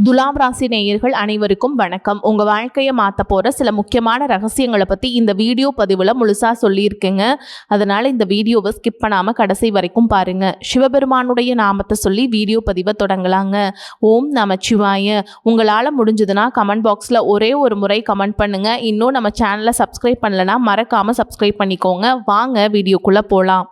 துலாம் ராசி நேயர்கள் அனைவருக்கும் வணக்கம். உங்கள் வாழ்க்கையை மாற்ற போகிற சில முக்கியமான ரகசியங்களை பற்றி இந்த வீடியோ பதிவில் முழுசாக சொல்லியிருக்கேங்க. அதனால் இந்த வீடியோவை ஸ்கிப் பண்ணாமல் கடைசி வரைக்கும் பாருங்கள். சிவபெருமானுடைய நாமத்தை சொல்லி வீடியோ பதிவை தொடங்கலாங்க. ஓம் நமச்சிவாய. உங்களால் முடிஞ்சதுன்னா கமெண்ட் பாக்ஸில் ஒரே ஒரு முறை கமெண்ட் பண்ணுங்கள். இன்னும் நம்ம சேனலை சப்ஸ்கிரைப் பண்ணலைன்னா மறக்காமல் சப்ஸ்கிரைப் பண்ணிக்கோங்க. வாங்க வீடியோக்குள்ளே போகலாம்.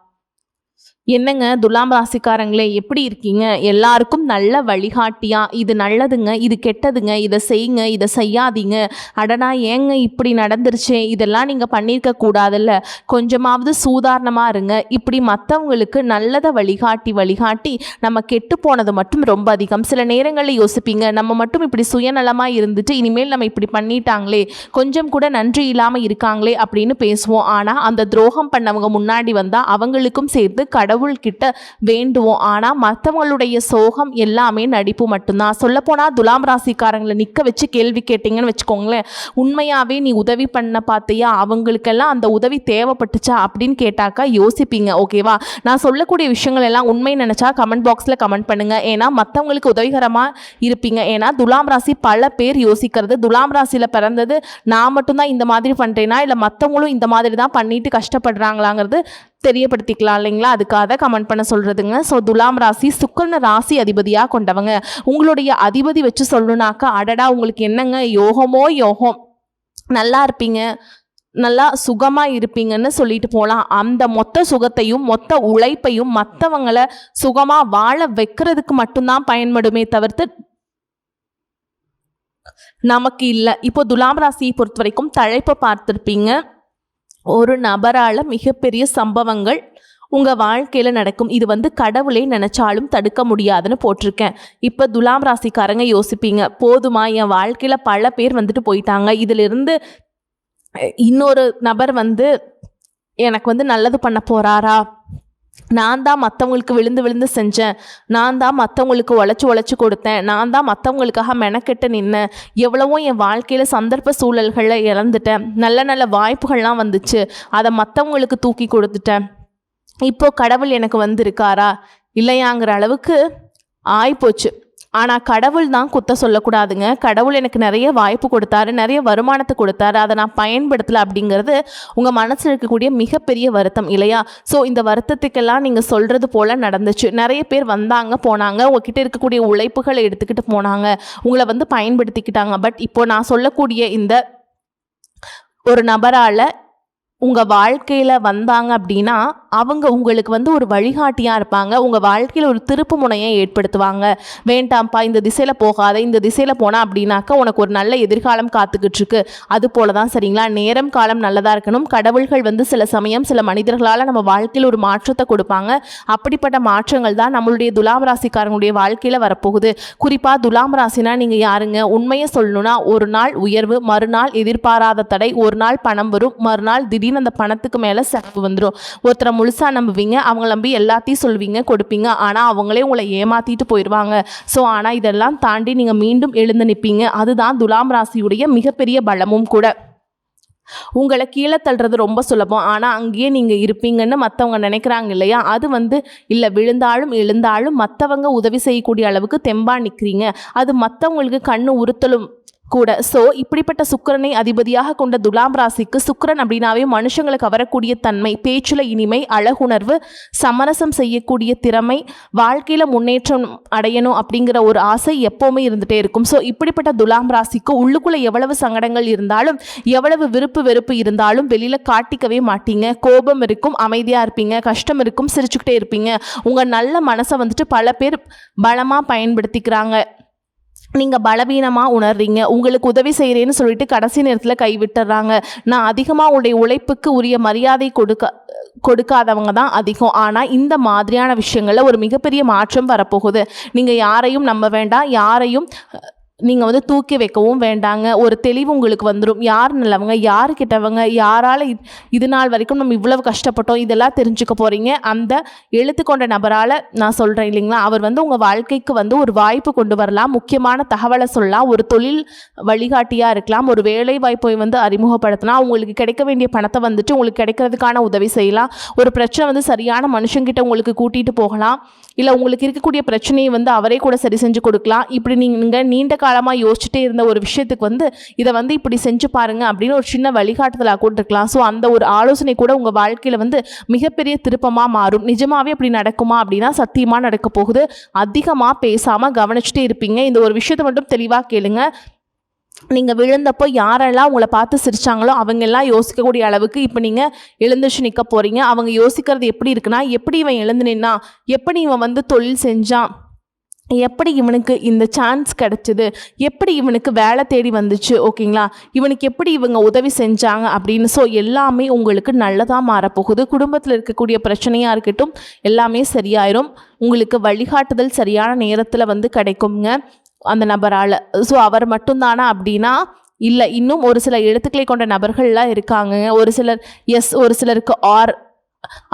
என்னங்க துலாம் ராசிக்காரங்களே, எப்படி இருக்கீங்க? எல்லாருக்கும் நல்ல வழிகாட்டியா இது நல்லதுங்க, இது கெட்டதுங்க, இதை செய்யுங்க, இதை செய்யாதீங்க, அடனா ஏங்க இப்படி நடந்துருச்சு, இதெல்லாம் நீங்கள் பண்ணியிருக்க கூடாதுல்ல, கொஞ்சமாவது சூதாரணமாக இருங்க, இப்படி மற்றவங்களுக்கு நல்லதை வழிகாட்டி நம்ம கெட்டு போனது மட்டும் ரொம்ப அதிகம். சில நேரங்களில் யோசிப்பீங்க, நம்ம மட்டும் இப்படி சுயநலமாக இருந்துட்டு இனிமேல் நம்ம இப்படி பண்ணிட்டாங்களே, கொஞ்சம் கூட நன்றி இல்லாமல் இருக்காங்களே அப்படின்னு பேசுவோம். ஆனால் அந்த துரோகம் பண்ணவங்க முன்னாடி வந்தால் அவங்களுக்கும் சேர்த்து கடவுள்கிட்ட வேண்டுவோம். ஆனால் மற்றவங்களுடைய சோகம் எல்லாமே நடிப்பு மட்டும்தான். சொல்லப்போனால் துலாம் ராசிக்காரங்களை நிற்க வச்சு கேள்வி கேட்டிங்கன்னு வச்சுக்கோங்களேன், உண்மையாகவே நீ உதவி பண்ண பார்த்தியா, அவங்களுக்கெல்லாம் அந்த உதவி தேவைப்பட்டுச்சா அப்படின்னு கேட்டாக்கா யோசிப்பீங்க. ஓகேவா? நான் சொல்லக்கூடிய விஷயங்கள் எல்லாம் உண்மை நினச்சா கமெண்ட் பாக்ஸில் கமெண்ட் பண்ணுங்கள். ஏன்னா மற்றவங்களுக்கு உதவிகரமாக இருப்பீங்க. ஏன்னா துலாம் ராசி பல பேர் யோசிக்கிறது, துலாம் ராசியில் பிறந்தது நான் மட்டும்தான் இந்த மாதிரி பண்ணுறேன்னா இல்லை மற்றவங்களும் இந்த மாதிரி தான் பண்ணிட்டு கஷ்டப்படுறாங்களாங்கிறது தெரியப்படுத்திக்கலாம் இல்லைங்களா? அதுக்காக கமெண்ட் பண்ண சொல்கிறதுங்க. ஸோ துலாம் ராசி சுக்கிரன் ராசி அதிபதியாக கொண்டவங்க. உங்களுடைய அதிபதி வச்சு சொல்லணுனாக்கா அடடா உங்களுக்கு என்னங்க யோகமோ யோகம், நல்லா இருப்பீங்க, நல்லா சுகமாக இருப்பீங்கன்னு சொல்லிட்டு போகலாம். அந்த மொத்த சுகத்தையும் மொத்த உழைப்பையும் மற்றவங்களை சுகமாக வாழ வைக்கிறதுக்கு மட்டும்தான் பயன்படுமே தவிர்த்து நமக்கு இல்லை. இப்போ துலாம் ராசியை பொறுத்த வரைக்கும் தலைப்பை பார்த்துருப்பீங்க. ஒரு நபரால் மிகப்பெரிய சம்பவங்கள் உங்கள் வாழ்க்கையில் நடக்கும். இது கடவுளே நினச்சாலும் தடுக்க முடியாதுன்னு போட்டிருக்கேன். இப்போ துலாம் ராசிக்காரங்க யோசிப்பீங்க, போதுமா என் வாழ்க்கையில் பல பேர் போயிட்டாங்க, இதிலிருந்து இன்னொரு நபர் எனக்கு நல்லது பண்ண போகிறாரா, நான் தான் மற்றவங்களுக்கு விழுந்து செஞ்சேன், நான் தான் மற்றவங்களுக்கு உழைச்சி கொடுத்தேன், நான் தான் மற்றவங்களுக்காக மெனக்கெட்டு நின்னேன், எவ்வளவோ என் வாழ்க்கையில் சந்தர்ப்ப சூழல்களை இழந்துட்டேன், நல்ல வாய்ப்புகள்லாம் வந்துச்சு, அதை மற்றவங்களுக்கு தூக்கி கொடுத்துட்டேன், இப்போது கடவுள் எனக்கு வந்திருக்காரா இல்லையாங்கிற அளவுக்கு ஆயிப்போச்சு. ஆனால் கடவுள் தான் குத்த சொல்லக்கூடாதுங்க. கடவுள் எனக்கு நிறைய வாய்ப்பு கொடுத்தாரு, நிறைய வருமானத்தை கொடுத்தாரு, அதை நான் பயன்படுத்தலை அப்படிங்கிறது உங்கள் மனசில் இருக்கக்கூடிய மிகப்பெரிய வருத்தம் இல்லையா? ஸோ இந்த வருத்தத்துக்கெல்லாம் நீங்கள் சொல்கிறது போல் நடந்துச்சு. நிறைய பேர் வந்தாங்க போனாங்க, உங்ககிட்ட இருக்கக்கூடிய உழைப்புகளை எடுத்துக்கிட்டு போனாங்க, உங்களை பயன்படுத்திக்கிட்டாங்க. பட் இப்போ நான் சொல்லக்கூடிய இந்த ஒரு நபரால் உங்கள் வாழ்க்கையில் வந்தாங்க அப்படின்னா அவங்க உங்களுக்கு ஒரு வழிகாட்டியாக இருப்பாங்க. உங்கள் வாழ்க்கையில் ஒரு திருப்பு முனையை ஏற்படுத்துவாங்க. வேண்டாம்ப்பா இந்த திசையில் போகாத, இந்த திசையில் போனால் அப்படின்னாக்கா உனக்கு ஒரு நல்ல எதிர்காலம் காத்துக்கிட்டுருக்கு, அது போல தான். சரிங்களா? நேரம் காலம் நல்லதாக இருக்கணும். கடவுள்கள் சில சமயம் சில மனிதர்களால் நம்ம வாழ்க்கையில் ஒரு மாற்றத்தை கொடுப்பாங்க. அப்படிப்பட்ட மாற்றங்கள் தான் நம்மளுடைய துலாம் ராசிக்காரங்களுடைய வாழ்க்கையில் வரப்போகுது. குறிப்பாக துலாம் ராசினா நீங்கள் யாருங்க? உண்மையை சொல்லணும்னா ஒரு நாள் உயர்வு, மறுநாள் எதிர்பாராத தடை, ஒரு நாள் பணம் வரும், மறுநாள் திடீர்னு அந்த பணத்துக்கு மேலே செலவு வந்துடும். ஒருத்தரை முழுசாக நம்புவீங்க, அவங்க நம்பி எல்லாத்தையும் சொல்வீங்க, கொடுப்பீங்க, ஆனால் அவங்களே உங்களை ஏமாற்றிட்டு போயிடுவாங்க. ஸோ ஆனால் இதெல்லாம் தாண்டி நீங்கள் மீண்டும் எழுந்து நிற்பீங்க. அதுதான் துலாம் ராசியுடைய மிகப்பெரிய பலமும் கூட. உங்களை கீழே தள்ளுறது ரொம்ப சுலபம், ஆனால் அங்கேயே நீங்கள் இருப்பீங்கன்னு மற்றவங்க நினைக்கிறாங்க இல்லையா? அது இல்லை, விழுந்தாலும் எழுந்தாலும் மற்றவங்க உதவி செய்யக்கூடிய அளவுக்கு தெம்பா நிற்கிறீங்க. அது மற்றவங்களுக்கு கண்ணு உறுத்தலும் கூட. ஸோ இப்படிப்பட்ட சுக்கிரனை அதிபதியாக கொண்ட துலாம் ராசிக்கு சுக்கிரன் அப்படின்னாவே மனுஷங்களை கவரக்கூடிய தன்மை, பேச்சில் இனிமை, அழகுணர்வு, சமரசம் செய்யக்கூடிய திறமை, வாழ்க்கையில் முன்னேற்றம் அடையணும் அப்படிங்கிற ஒரு ஆசை எப்போவுமே இருந்துகிட்டே இருக்கும். ஸோ இப்படிப்பட்ட துலாம் ராசிக்கு உள்ளுக்குள்ளே எவ்வளவு சங்கடங்கள் இருந்தாலும், எவ்வளவு விருப்பு வெறுப்பு இருந்தாலும் வெளியில் காட்டிக்கவே மாட்டீங்க. கோபம் இருக்கும், அமைதியாக இருப்பீங்க, கஷ்டம் இருக்கும், சிரிச்சுக்கிட்டே இருப்பீங்க. உங்கள் நல்ல மனசை பல பேர் பலமாக பயன்படுத்திக்கிறாங்க. நீங்கள் பலவீனமாக உணர்றீங்க. உங்களுக்கு உதவி செய்கிறேன்னு சொல்லிட்டு கடைசி நேரத்தில் கைவிட்டுறாங்க. நான் அதிகமாக உங்களுடைய உழைப்புக்கு உரிய மரியாதை கொடுக்காதவங்க தான் அதிகம். ஆனால் இந்த மாதிரியான விஷயங்களில் ஒரு மிகப்பெரிய மாற்றம் வரப்போகுது. நீங்கள் யாரையும் நம்ப வேண்டாம், யாரையும் நீங்கள் வந்து தூக்கி வைக்கவும் வேண்டாங்க. ஒரு தெளிவு உங்களுக்கு வந்துடும். யார் நல்லவங்க, யார் கெட்டவங்க, யாரால் இது நாள் வரைக்கும் நம்ம இவ்வளவு கஷ்டப்பட்டோம், இதெல்லாம் தெரிஞ்சுக்க போகிறீங்க. அந்த எழுத்து கொண்ட நபரால் நான் சொல்கிறேன் இல்லைங்களா, அவர் வந்து உங்கள் வாழ்க்கைக்கு வந்து ஒரு வாய்ப்பு கொண்டு வரலாம். முக்கியமான தகவலை சொல்லலாம். ஒரு தொழில் வழிகாட்டியாக இருக்கலாம். ஒரு வேலை வாய்ப்பை வந்து அறிமுகப்படுத்தலாம். உங்களுக்கு கிடைக்க வேண்டிய பணத்தை வந்துட்டு உங்களுக்கு கிடைக்கிறதுக்கான உதவி செய்யலாம். ஒரு பிரச்சனை வந்து சரியான மனுஷங்கிட்ட உங்களுக்கு கூட்டிகிட்டு போகலாம். இல்லை உங்களுக்கு இருக்கக்கூடிய பிரச்சனையை வந்து அவரே கூட சரி செஞ்சு கொடுக்கலாம். இப்படி நீங்கள் நீண்ட காலமாக யோசிச்சுட்டே இருந்த ஒரு விஷயத்துக்கு வந்து இதை வந்து இப்படி செஞ்சு பாருங்கள் அப்படின்னு ஒரு சின்ன வழிகாட்டுதலாக கூட இருக்கலாம். ஸோ அந்த ஒரு ஆலோசனை கூட உங்கள் வாழ்க்கையில் வந்து மிகப்பெரிய திருப்பமாக மாறும். நிஜமாகவே அப்படி நடக்குமா அப்படின்னா சத்தியமாக நடக்க போகுது. அதிகமாக பேசாமல் கவனிச்சுட்டே இருப்பீங்க. இந்த ஒரு விஷயத்தை மட்டும் தெளிவாக கேளுங்க. நீங்கள் விழுந்தப்போ யாரெல்லாம் உங்களை பார்த்து சிரித்தாங்களோ அவங்கெல்லாம் யோசிக்கக்கூடிய அளவுக்கு இப்போ நீங்கள் எழுந்துச்சு நிற்க போகிறீங்க. அவங்க யோசிக்கிறது எப்படி இருக்குன்னா, எப்படி இவன் எழுந்து நின்னா, எப்படி இவன் வந்து தொழில் செஞ்சான், எப்படி இவனுக்கு இந்த சான்ஸ் கிடச்சிது, எப்படி இவனுக்கு வேலை தேடி வந்துச்சு, ஓகேங்களா, இவனுக்கு எப்படி இவங்க உதவி செஞ்சாங்க அப்படின்னு. ஸோ எல்லாமே உங்களுக்கு நல்லதாக மாறப்போகுது. குடும்பத்தில் இருக்கக்கூடிய பிரச்சனையாக இருக்கட்டும் எல்லாமே சரியாயிரும். உங்களுக்கு வழிகாட்டுதல் சரியான நேரத்தில் வந்து கிடைக்குங்க அந்த நபரால். ஸோ அவர் மட்டும்தானா அப்படின்னா இல்லை, இன்னும் ஒரு சில எழுத்துக்களை கொண்ட நபர்கள்லாம் இருக்காங்க. ஒரு சிலர் எஸ், ஒரு சிலருக்கு ஆர்,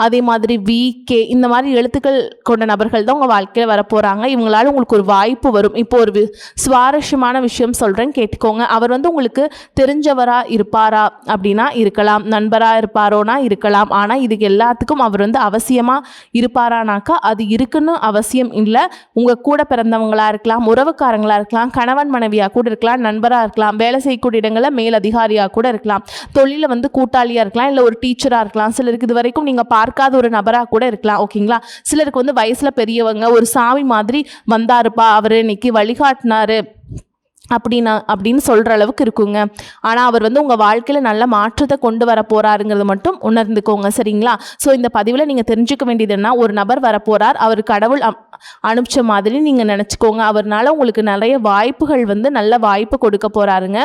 அதே மாதிரி VK, இந்த மாதிரி எழுத்துக்கள் கொண்ட நபர்கள் தான் உங்கள் வாழ்க்கையில் வரப்போகிறாங்க. இவங்களால உங்களுக்கு ஒரு வாய்ப்பு வரும். இப்போ ஒரு சுவாரஸ்யமான விஷயம் சொல்கிறேன், கேட்டுக்கோங்க. அவர் வந்து உங்களுக்கு தெரிஞ்சவராக இருப்பாரா அப்படின்னா இருக்கலாம், நண்பராக இருப்பாரோனா இருக்கலாம். ஆனால் இதுக்கு எல்லாத்துக்கும் அவர் வந்து அவசியமாக இருப்பாரானாக்கா அது இருக்குன்னு அவசியம் இல்லை. உங்கள் கூட பிறந்தவங்களாக இருக்கலாம், உறவுக்காரங்களாக இருக்கலாம், கணவன் மனைவியாக கூட இருக்கலாம், நண்பராக இருக்கலாம், வேலை செய்யக்கூடிய இடங்களில் மேல் அதிகாரியாக கூட இருக்கலாம், தொழிலில் வந்து கூட்டாளியாக இருக்கலாம், இல்லை ஒரு டீச்சராக இருக்கலாம். சிலருக்கு இது வரைக்கும் நீங்கள் பார்க்காத ஒரு நபராக கூட இருக்கலாம், ஓகேங்களா. சிலருக்கு வந்து வயசுல பெரியவங்க, ஒரு சாமி மாதிரி வந்தாருப்பா, அவர் இன்னைக்கு வழிகாட்டினாரு அப்படின்னு சொல்கிற அளவுக்கு இருக்குங்க. ஆனால் அவர் வந்து உங்கள் வாழ்க்கையில் நல்ல மாற்றத்தை கொண்டு வர போகிறாருங்கிறது மட்டும் உணர்ந்துக்கோங்க, சரிங்களா. ஸோ இந்த பதிவில் நீங்கள் தெரிஞ்சுக்க வேண்டியதுன்னா, ஒரு நபர் வரப்போகிறார், அவர் கடவுள் அனுப்பிச்ச மாதிரி நீங்கள் நினச்சிக்கோங்க. அவர்னால உங்களுக்கு நிறைய வாய்ப்புகள் வந்து நல்ல வாய்ப்பு கொடுக்க போகிறாருங்க.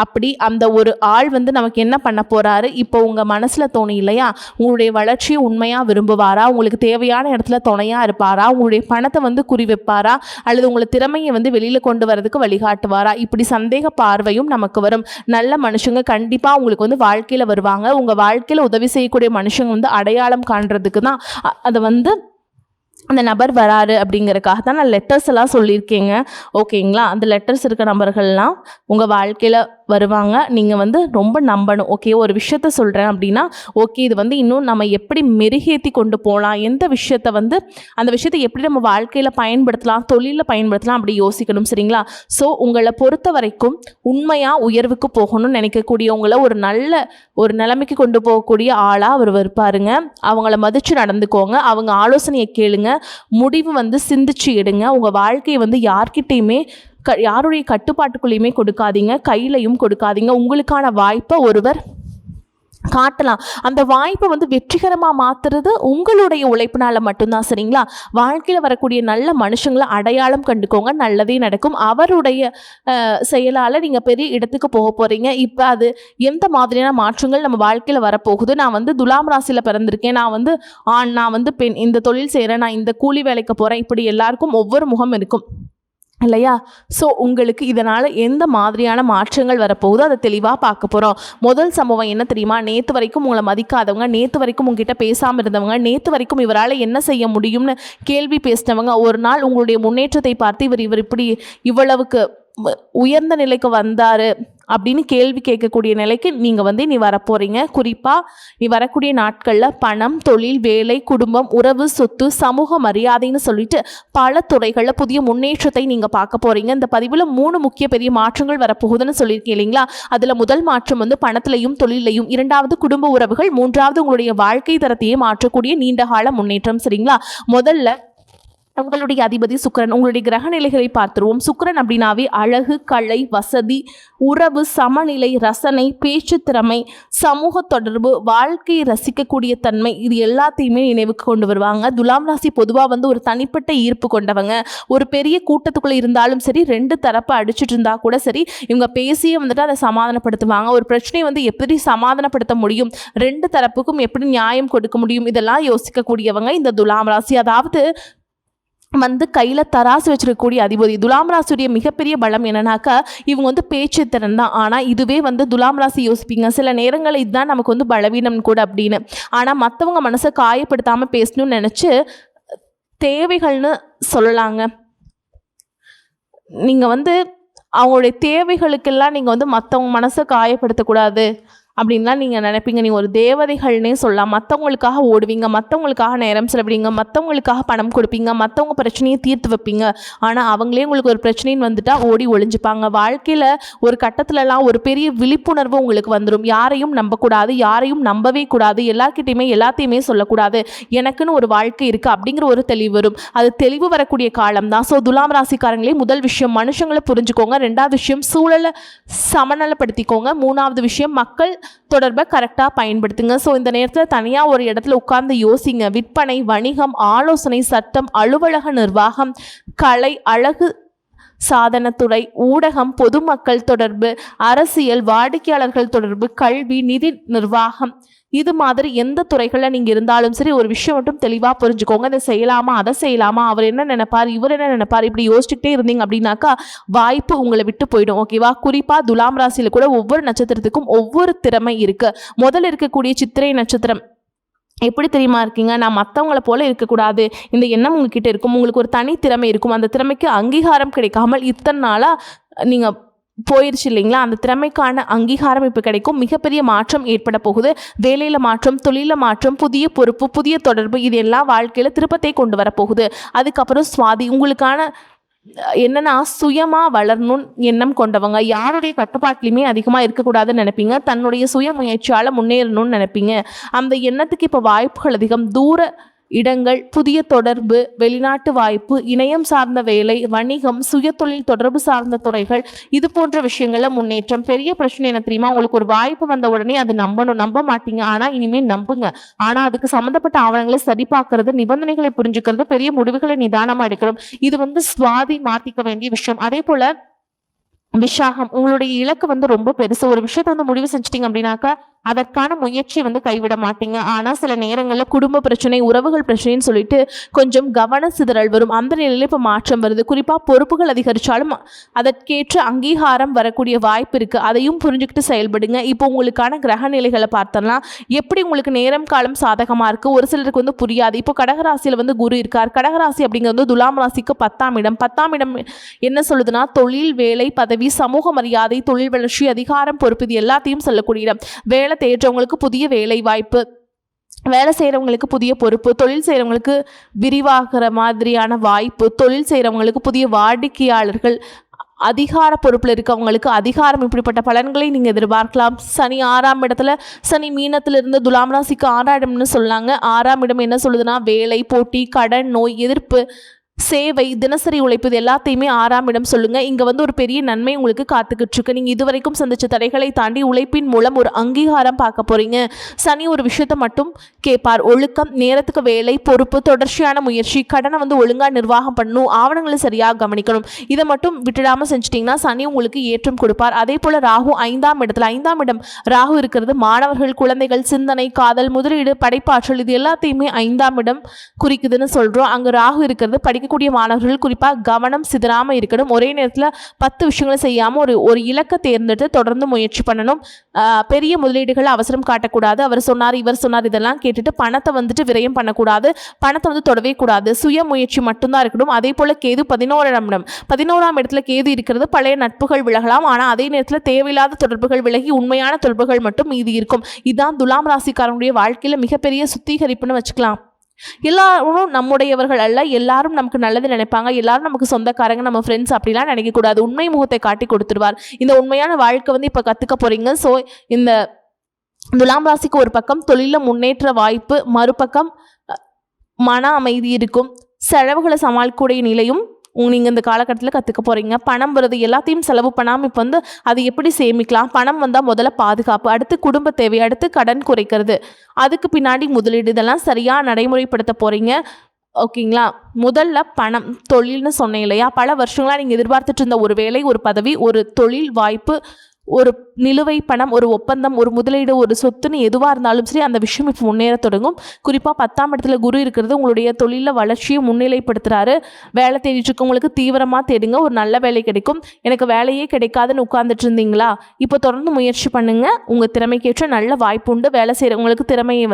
அப்படி அந்த ஒரு ஆள் வந்து நமக்கு என்ன பண்ண போகிறாரு, இப்போ உங்கள் மனசில் தோணி இல்லையா, உங்களுடைய வளர்ச்சியை உண்மையாக விரும்புவாரா, உங்களுக்கு தேவையான இடத்துல துணையாக இருப்பாரா, உங்களுடைய பணத்தை வந்து குறி வைப்பாரா, அல்லது உங்களை திறமையை வந்து வெளியில் கொண்டு வரதுக்கு வழிகாட்டுவாரா, இப்படி சந்தேக பார்வையும் நமக்கு வரும். நல்ல மனுஷங்க கண்டிப்பா உங்களுக்கு வந்து வாழ்க்கையில வருவாங்க. உங்க வாழ்க்கையில உதவி செய்யக்கூடிய மனுஷங்க வந்து அடையாளம் காண்றதுக்கு தான் அதை வந்து அந்த நபர் வராரு அப்படிங்கிறதுக்காக தான் நான் லெட்டர்ஸ் எல்லாம் சொல்லியிருக்கேங்க, ஓகேங்களா. அந்த லெட்டர்ஸ் இருக்க நபர்கள்லாம் உங்கள் வாழ்க்கையில் வருவாங்க. நீங்கள் வந்து ரொம்ப நம்பணும், ஓகே. ஒரு விஷயத்த சொல்கிறேன் அப்படின்னா ஓகே, இது வந்து இன்னும் நம்ம எப்படி மெருகேற்றி கொண்டு போகலாம், எந்த விஷயத்தை வந்து அந்த விஷயத்தை எப்படி நம்ம வாழ்க்கையில் பயன்படுத்தலாம், தொழிலில் பயன்படுத்தலாம் அப்படி யோசிக்கணும், சரிங்களா. ஸோ உங்களை பொறுத்த வரைக்கும் உண்மையாக உயர்வுக்கு போகணும்னு நினைக்கக்கூடியவங்களை ஒரு நல்ல ஒரு நிலைமைக்கு கொண்டு போகக்கூடிய ஆளாக அவர் இருப்பாருங்க. அவங்கள மதித்து நடந்துக்கோங்க, அவங்க ஆலோசனையை கேளுங்க, முடிவு வந்து சிந்திச்சு எடுங்க. உங்கள் வாழ்க்கையை வந்து யார்கிட்டையுமே யாருடைய கட்டுப்பாட்டுக்குள்ளேயுமே கொடுக்காதீங்க, கையிலையும் கொடுக்காதீங்க. உங்களுக்கான வாய்ப்பை ஒருவர் காட்டலாம். அந்த வாய்ப்பை வந்து வெற்றிகரமாக மாற்றுறது உங்களுடைய உழைப்பினால் மட்டும்தான், சரிங்களா. வாழ்க்கையில் வரக்கூடிய நல்ல மனுஷங்களை அடையாளம் கண்டுக்கோங்க, நல்லதே நடக்கும். அவருடைய செயலால் நீங்கள் பெரிய இடத்துக்கு போக போகிறீங்க. இப்போ அது எந்த மாதிரியான மாற்றங்கள் நம்ம வாழ்க்கையில் வரப்போகுது, நான் வந்து துலாம் ராசியில் பிறந்திருக்கேன், நான் வந்து ஆண், நான் வந்து பெண், இந்த தொழில் செய்கிறேன், நான் இந்த கூலி வேலைக்கு போகிறேன், இப்படி எல்லாருக்கும் ஒவ்வொரு முகம் இருக்கும் இல்லையா. ஸோ உங்களுக்கு இதனால் எந்த மாதிரியான மாற்றங்கள் வரப்போகுதோ அதை தெளிவாக பார்க்க போகிறோம். முதல் சம்பவம் என்ன தெரியுமா, நேற்று வரைக்கும் உங்களை மதிக்காதவங்க, நேற்று வரைக்கும் உங்ககிட்ட பேசாமல் இருந்தவங்க, நேற்று வரைக்கும் இவரால் என்ன செய்ய முடியும்னு கேள்வி பேசினவங்க, ஒரு நாள் உங்களுடைய முன்னேற்றத்தை பார்த்து இவர் இப்படி இவ்வளவுக்கு உயர்ந்த நிலைக்கு வந்தார் அப்படின்னு கேள்வி கேட்கக்கூடிய நிலைக்கு நீங்கள் வந்து நீ வரப்போகிறீங்க. குறிப்பாக நீ வரக்கூடிய நாட்களில் பணம், தொழில், வேலை, குடும்பம், உறவு, சொத்து, சமூக மரியாதைன்னு சொல்லிட்டு பல துறைகளில் புதிய முன்னேற்றத்தை நீங்கள் பார்க்க போகிறீங்க. இந்த பதிவில் 3 முக்கிய பெரிய மாற்றங்கள் வரப்போகுதுன்னு சொல்லியிருக்கேன் இல்லைங்களா. அதில் முதல் மாற்றம் வந்து பணத்திலையும் தொழிலையும், 2வது குடும்ப உறவுகள், 3வது உங்களுடைய வாழ்க்கை தரத்தையே மாற்றக்கூடிய நீண்டகால முன்னேற்றம், சரிங்களா. முதல்ல உங்களுடைய அதிபதி சுக்கிரன், உங்களுடைய கிரக நிலைகளை பார்த்துருவோம். சுக்கிரன் அப்படின்னாவே அழகு, கலை, வசதி, உறவு, சமநிலை, ரசனை, பேச்சு திறமை, சமூக தொடர்பு, வாழ்க்கையை ரசிக்கக்கூடிய தன்மை, இது எல்லாத்தையுமே நினைவுக்கு கொண்டு வருவாங்க. துலாம் ராசி பொதுவாக வந்து ஒரு தனிப்பட்ட ஈர்ப்பு கொண்டவங்க. ஒரு பெரிய கூட்டத்துக்குள்ளே இருந்தாலும் சரி, 2 தரப்பு அடிச்சுட்டு இருந்தா கூட சரி, இவங்க பேசியே வந்துட்டு அதை சமாதானப்படுத்துவாங்க. ஒரு பிரச்சனையை வந்து எப்படி சமாதானப்படுத்த முடியும், 2 தரப்புக்கும் எப்படி நியாயம் கொடுக்க முடியும், இதெல்லாம் யோசிக்கக்கூடியவங்க இந்த துலாம் ராசி. அதாவது வந்து கையில் தராசு வச்சிருக்கக்கூடிய அதிபதி. துலாம் ராசியுடைய மிகப்பெரிய பலம் என்னன்னாக்கா இவங்க வந்து பேச்சு திறன் தான். ஆனால் இதுவே வந்து துலாம் ராசி யோசிப்பீங்க சில நேரங்களில் இதுதான் நமக்கு வந்து பலவீனம் கூட அப்படின்னு. ஆனால் மற்றவங்க மனசை காயப்படுத்தாமல் பேசணும்னு நினச்சி தேவைகள்னு சொல்லலாங்க. நீங்கள் வந்து அவங்களுடைய தேவைகளுக்கெல்லாம் நீங்கள் வந்து மற்றவங்க மனசை காயப்படுத்தக்கூடாது அப்படின்லாம் நீங்கள் நினைப்பீங்க. நீங்கள் ஒரு தேவதைகள்னே சொல்லலாம். மற்றவங்களுக்காக ஓடுவீங்க, மற்றவங்களுக்காக நேரம் செலவிடுவீங்க, மற்றவங்களுக்காக பணம் கொடுப்பீங்க, மற்றவங்க பிரச்சனையை தீர்த்து வைப்பீங்க. ஆனால் அவங்களே உங்களுக்கு ஒரு பிரச்சனைன்னு வந்துட்டால் ஓடி ஒளிஞ்சுப்பாங்க. வாழ்க்கையில் ஒரு கட்டத்துலலாம் ஒரு பெரிய விழிப்புணர்வு உங்களுக்கு வந்துடும். யாரையும் நம்பக்கூடாது, யாரையும் நம்பவே கூடாது, எல்லார்கிட்டையுமே எல்லாத்தையுமே சொல்லக்கூடாது, எனக்குன்னு ஒரு வாழ்க்கை இருக்குது அப்படிங்கிற ஒரு தெளிவு வரும். அது தெளிவு வரக்கூடிய காலம் தான். ஸோ துலாம் ராசிக்காரங்களே முதல் விஷயம் மனுஷங்களை புரிஞ்சுக்கோங்க. ரெண்டாவது விஷயம் சூழலை சமநலப்படுத்திக்கோங்க. மூணாவது விஷயம் மக்கள் தொடர்பை கரெக்டாக பயன்படுத்துங்க. ஸோ இந்த நேரத்தில் தனியாக ஒரு இடத்துல உட்கார்ந்து யோசிங்க. விற்பனை, வணிகம், ஆலோசனை, சட்டம், அலுவலக நிர்வாகம், கலை, அழகு சாதனத்துறை, ஊடகம், பொதுமக்கள் தொடர்பு, அரசியல், வாடிக்கையாளர்கள் தொடர்பு, கல்வி, நிதி நிர்வாகம், இது மாதிரி எந்த துறைகளில் நீங்கள் இருந்தாலும் சரி ஒரு விஷயம் மட்டும் தெளிவாக புரிஞ்சுக்கோங்க. இதை செய்யலாமா, அதை செய்யலாமா, அவர் என்ன நினைப்பார், இவர் என்ன நினைப்பார், இப்படி யோசிச்சுக்கிட்டே இருந்தீங்க அப்படின்னாக்கா வாய்ப்பு உங்களை விட்டு போயிடும். ஓகேவா? குறிப்பாக துலாம் ராசியில் கூட ஒவ்வொரு நட்சத்திரத்துக்கும் ஒவ்வொரு திறமை இருக்குது. முதல்ல இருக்கக்கூடிய சித்திரை நட்சத்திரம் எப்படி தெரியுமா இருக்கீங்க? நான் மற்றவங்கள போல இருக்கக்கூடாது, இந்த எண்ணம் உங்ககிட்ட இருக்கும். உங்களுக்கு ஒரு தனி திறமை இருக்கும். அந்த திறமைக்கு அங்கீகாரம் கிடைக்காமல் இத்தனை நாளாக நீங்கள் போயிடுச்சு இல்லைங்களா? அந்த திறமைக்கான அங்கீகாரம் இப்போ கிடைக்கும். மிகப்பெரிய மாற்றம் ஏற்பட போகுது. வேலையில் மாற்றம், தொழிலில் மாற்றம், புதிய பொறுப்பு, புதிய தொடர்பு, இது எல்லாம் வாழ்க்கையில் திருப்பத்தை கொண்டு வரப்போகுது. அதுக்கப்புறம் சுவாதி, உங்களுக்கான என்னன்னா சுயமாக வளரணும்னு எண்ணம் கொண்டவங்க, யாருடைய கட்டுப்பாட்டிலையுமே அதிகமாக இருக்கக்கூடாதுன்னு நினைப்பீங்க. தன்னுடைய சுய முயற்சியால் முன்னேறணும்னு நினைப்பீங்க. அந்த எண்ணத்துக்கு இப்போ வாய்ப்புகள் அதிகம். தூர இடங்கள், புதிய தொடர்பு, வெளிநாட்டு வாய்ப்பு, இணையம் சார்ந்த வேலை, வணிகம், சுயதொழில் தொடர்பு சார்ந்த துறைகள், இது போன்ற விஷயங்கள்ல முன்னேற்றம். பெரிய பிரச்சனை என்ன தெரியுமா? உங்களுக்கு ஒரு வாய்ப்பு வந்த உடனே அது நம்ப மாட்டீங்க. ஆனா இனிமேல் நம்புங்க. ஆனா அதுக்கு சம்மந்தப்பட்ட ஆவணங்களை சரி பார்க்கறது, நிபந்தனைகளை புரிஞ்சுக்கிறது, பெரிய முடிவுகளை நிதானமா எடுக்கணும். இது வந்து சுவாதி மாத்திக்க வேண்டிய விஷயம். அதே போல விஷாகம், உங்களுடைய இலக்கு ரொம்ப பெருசு. ஒரு விஷயத்த முடிவு செஞ்சிட்டீங்க அப்படின்னாக்கா அதற்கான முயற்சி கைவிட மாட்டீங்க. ஆனா சில நேரங்களில் குடும்ப பிரச்சனை, உறவுகள் பிரச்சனைன்னு சொல்லிட்டு கொஞ்சம் கவன சிதறல் வரும். அந்த நிலையில இப்ப மாற்றம் வருது. குறிப்பா பொறுப்புகள் அதிகரிச்சாலும் அதற்கேற்ற அங்கீகாரம் வரக்கூடிய வாய்ப்பு இருக்கு. அதையும் புரிஞ்சுக்கிட்டு செயல்படுங்க. இப்போ உங்களுக்கான கிரக நிலைகளை பார்த்தோம்னா எப்படி உங்களுக்கு நேரம் காலம் சாதகமா இருக்கு, ஒரு சிலருக்கு புரியாது. இப்போ கடகராசியில குரு இருக்கார். கடகராசி அப்படிங்கிறது துலாம் ராசிக்கு 10ஆம் இடம். 10ஆம் இடம் என்ன சொல்லுதுன்னா தொழில், வேலை, பதவி, சமூக மரியாதை, தொழில் வளர்ச்சி, அதிகாரம், பொறுப்பு, இது எல்லாத்தையும் சொல்லக்கூடிய இடம். வேலை தேடுறவங்களுக்கு புதிய வேலை வாய்ப்பு, வேலை செய்கிறவங்களுக்கு புதிய பொறுப்பு, தொழில் செய்கிறவங்களுக்கு விரிவாகிற மாதிரியான வாய்ப்பு, தொழில் செய்கிறவங்களுக்கு புதிய வாடிக்கையாளர்கள், அதிகார பொறுப்பில் இருக்கவங்களுக்கு அதிகாரம், இப்படிப்பட்ட பலன்களை நீங்கள் எதிர்பார்க்கலாம். சனி 6ஆம் இடத்துல, சனி மீனத்திலிருந்து துலாம் ராசிக்கு 6ஆம் இடம்னு சொல்லாங்க. 6ஆம் இடம் என்ன சொல்லுதுன்னா வேலை, போட்டி, கடன், நோய் எதிர்ப்பு, சேவை, தினசரி உழைப்பு, இது எல்லாத்தையுமே 6ஆம் இடம் சொல்லுங்க. இங்க ஒரு பெரிய நன்மை உங்களுக்கு காத்துக்கிட்டு இருக்கு. நீங்க இதுவரைக்கும் சந்திச்ச தடைகளை தாண்டி உழைப்பின் மூலம் ஒரு அங்கீகாரம் பார்க்க போறீங்க. சனி ஒரு விஷயத்த மட்டும் கேட்பார். ஒழுக்கம், நேரத்துக்கு வேலை, பொறுப்பு, தொடர்ச்சியான முயற்சி, கடனை ஒழுங்கா நிர்வாகம் பண்ணணும், ஆவணங்களை சரியாக கவனிக்கணும். இதை மட்டும் விட்டுடாம செஞ்சிட்டிங்கன்னா சனி உங்களுக்கு ஏற்றம் கொடுப்பார். அதே போல ராகு 5ஆம் இடத்துல, 5ஆம் இடம் ராகு இருக்கிறது மாணவர்கள், குழந்தைகள், சிந்தனை, காதல், முதலீடு, படைப்பாற்றல், இது எல்லாத்தையுமே 5ஆம் இடம் குறிக்குதுன்னு சொல்றோம். அங்க ராகு இருக்கிறது படிக்கக்கூடிய மாணவர்கள் குறிப்பாக கவனம் சிதறாம இருக்கணும். ஒரே நேரத்தில் 10 விஷயங்களை செய்யாம ஒரு இலக்கை தேர்ந்தெடுத்து தொடர்ந்து முயற்சி பண்ணணும். பெரிய முதலீடுகளை அவசரம் காட்டக்கூடாது. அவர் சொன்னார், இவர் சொன்னார், இதெல்லாம் கேட்டுட்டு பணத்தை விரயம் பண்ணக்கூடாது. பணத்தை தொடவே கூடாது. சுய முயற்சி மட்டும்தான் இருக்கணும். அதே போல கேது 11ஆம் இடம். 11ஆம் இடத்துல கேது இருக்கிறது. பழைய நட்புகள் விலகலாம். ஆனால் அதே நேரத்தில் தேவையில்லாத தொடர்புகள் விலகி உண்மையான தொடர்புகள் மட்டும் மீதி இருக்கும். இதுதான் துலாம் ராசிக்காரனுடைய வாழ்க்கையில மிகப்பெரிய சுத்திகரிப்புன்னு வச்சுக்கலாம். எல்லாரும் நம்முடையவர்கள் அல்ல, எல்லாரும் நமக்கு நல்லது நினைப்பாங்க, எல்லாரும் நமக்கு சொந்தக்காரங்க, நம்ம ஃப்ரெண்ட்ஸ் அப்படிலாம் நினைக்கக்கூடாது. உண்மை முகத்தை காட்டி கொடுத்துருவார். இந்த உண்மையான வாழ்க்கை இப்போ கற்றுக்க போகிறீங்க. ஸோ இந்த துலாம் ராசிக்கு ஒரு பக்கம் தொழிலில் முன்னேற்ற வாய்ப்பு, மறுபக்கம் மன அமைதி இருக்கும். செலவுகளை சமாளிக்கக்கூடிய நிலையும் நீங்கள் இந்த காலகட்டத்தில் கற்றுக்க போகிறீங்க. பணம் வருது, எல்லாத்தையும் செலவு பண்ணாமல் இப்போ அது எப்படி சேமிக்கலாம், பணம் வந்தால் முதல்ல பாதுகாப்பு, அடுத்து குடும்ப தேவை, அடுத்து கடன் குறைக்கிறது, அதுக்கு பின்னாடி முதலீடு, இதெல்லாம் சரியாக நடைமுறைப்படுத்த போகிறீங்க. ஓகேங்களா? முதல்ல பணம், தொழில்னு சொன்னேன் இல்லையா? பல வருஷங்களாக நீங்கள் எதிர்பார்த்துட்டு இருந்த ஒரு வேலை, ஒரு பதவி, ஒரு தொழில் வாய்ப்பு, ஒரு நிலுவை பணம், ஒரு ஒப்பந்தம், ஒரு முதலீடு, ஒரு சொத்துன்னு எதுவாக இருந்தாலும் சரி அந்த விஷயம் இப்போ முன்னேற தொடங்கும். குறிப்பாக 10ஆம் இடத்துல குரு இருக்கிறது உங்களுடைய தொழிலில் வளர்ச்சியை முன்னிலைப்படுத்துகிறாரு. வேலை தேடிட்டு இருக்கவங்களுக்கு தீவிரமாக தேடுங்க, ஒரு நல்ல வேலை கிடைக்கும். எனக்கு வேலையே கிடைக்காதுன்னு உட்கார்ந்துட்டு இருந்தீங்களா, இப்போ தொடர்ந்து முயற்சி பண்ணுங்கள். உங்கள் திறமைக்கேற்ற நல்ல வாய்ப்பு உண்டு. வேலை செய்கிறவங்களுக்கு திறமையை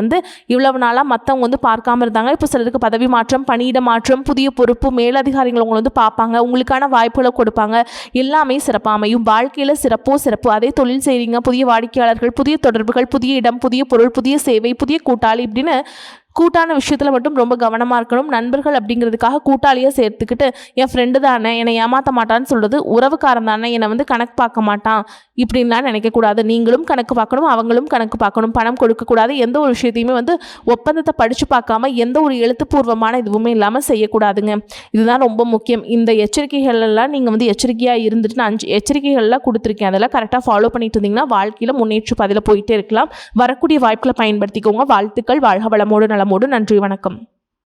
இவ்வளவு நாளாக மற்றவங்க பார்க்காம இருந்தாங்க. இப்போ சிலருக்கு பதவி மாற்றம், பணியிட மாற்றம், புதிய பொறுப்பு, மேலதிகாரிகள் உங்களை பார்ப்பாங்க, உங்களுக்கான வாய்ப்புகளை கொடுப்பாங்க. எல்லாமே சிறப்பாக அமையும். வாழ்க்கையில் சிறப்போ சிறப்பு. அதே தொழில் செய்கிறீங்க, புதிய வாடிக்கையாளர்கள், புதிய தொடர்புகள், புதிய இடம், புதிய பொருள், புதிய சேவை, புதிய கூட்டாளி இப்படின்னு கூட்டான விஷயத்தில் மட்டும் ரொம்ப கவனமாக இருக்கணும். நண்பர்கள் அப்படிங்கிறதுக்காக கூட்டாளியாக சேர்த்துக்கிட்டு என் ஃப்ரெண்டு தானே என்னை ஏமாற்ற மாட்டான்னு சொல்கிறது, உறவுக்காரன் தானே என்னை கணக்கு பார்க்க மாட்டான் இப்படின்லாம் நினைக்கக்கூடாது. நீங்களும் கணக்கு பார்க்கணும், அவங்களும் கணக்கு பார்க்கணும். பணம் கொடுக்கக்கூடாது. எந்த ஒரு விஷயத்தையுமே ஒப்பந்தத்தை படித்து பார்க்காம எந்த ஒரு எழுத்துப்பூர்வமான இதுவுமே இல்லாமல் செய்யக்கூடாதுங்க. இதுதான் ரொம்ப முக்கியம். இந்த எச்சரிக்கைகள் எல்லாம் நீங்கள் எச்சரிக்கையாக இருந்துட்டு நான் 5 எச்சரிக்கைகள்லாம் கொடுத்துருக்கேன். அதெல்லாம் கரெக்டாக ஃபாலோ பண்ணிட்டு இருந்தீங்கன்னா வாழ்க்கையில் முன்னேற்ற பாதையில் போயிட்டே இருக்கலாம். வரக்கூடிய வாய்ப்புகளை பயன்படுத்திக்கோங்க. வாழ்த்துக்கள். வாழ்க வளமோடு நலமோடு. நன்றி, வணக்கம்.